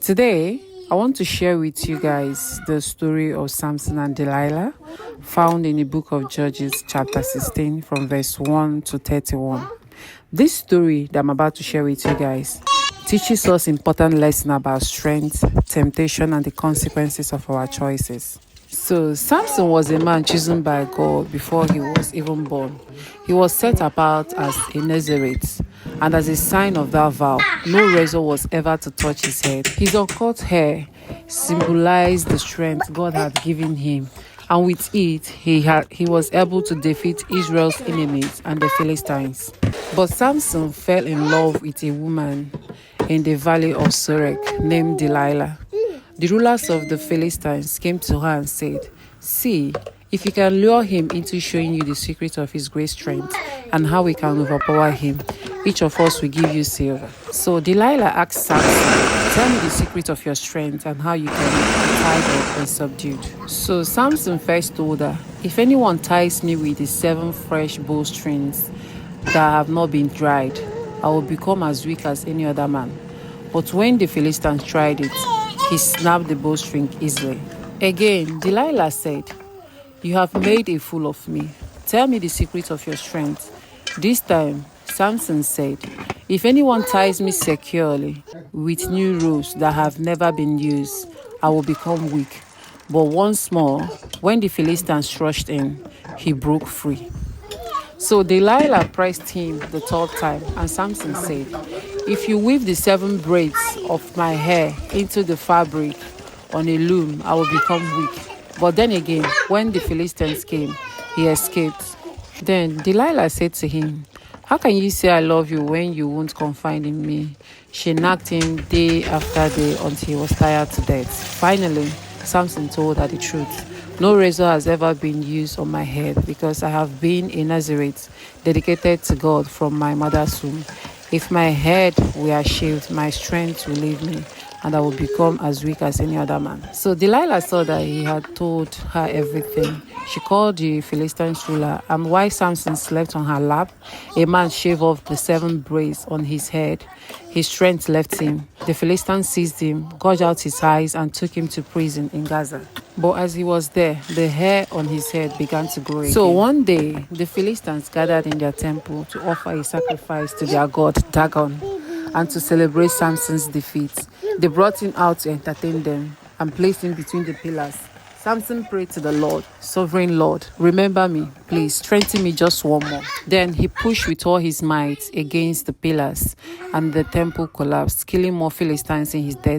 Today, I want to share with you guys the story of Samson and Delilah, found in the book of Judges, chapter 16, from verse 1 to 31. This story that I'm about to share with you guys teaches us important lesson about strength, temptation, and the consequences of our choices. So, Samson was a man chosen by God before he was even born. He was set apart as a Nazarite, and as a sign of that vow, no razor was ever to touch his head. His uncut hair symbolized the strength God had given him, and with it, he was able to defeat Israel's enemies and the Philistines. But Samson fell in love with a woman in the valley of Sorek named Delilah. The rulers of the Philistines came to her and said, "See, if you can lure him into showing you the secret of his great strength and how we can overpower him, each of us will give you silver." So Delilah asked Samson, "Tell me the secret of your strength and how you can be tied up and subdued." So Samson first told her, "If anyone ties me with the 7 fresh bowstrings that have not been dried, I will become as weak as any other man." But when the Philistines tried it, he snapped the bowstring easily. Again, Delilah said, "You have made a fool of me. Tell me the secret of your strength." This time, Samson said, "If anyone ties me securely with new ropes that have never been used, I will become weak." But once more, when the Philistines rushed in, he broke free. So Delilah pressed him the 3rd time, and Samson said, "If you weave the 7 braids of my hair into the fabric on a loom, I will become weak." But then again, when the Philistines came, he escaped. Then Delilah said to him, "How can you say I love you when you won't confide in me?" She nagged him day after day until he was tired to death. Finally, Samson told her the truth. "No razor has ever been used on my head because I have been a Nazarite dedicated to God from my mother's womb. If my head were shaved, my strength will leave me, and I will become as weak as any other man." So Delilah saw that he had told her everything. She called the Philistine ruler, and while Samson slept on her lap, a man shaved off the 7 braids on his head. His strength left him. The Philistines seized him, gouged out his eyes, and took him to prison in Gaza. But as he was there, the hair on his head began to grow again. So one day, the Philistines gathered in their temple to offer a sacrifice to their god Dagon and to celebrate Samson's defeat. They brought him out to entertain them and placed him between the pillars. Samson prayed to the Lord, "Sovereign Lord, remember me, please strengthen me just one more." Then he pushed with all his might against the pillars, and the temple collapsed, killing more Philistines in his death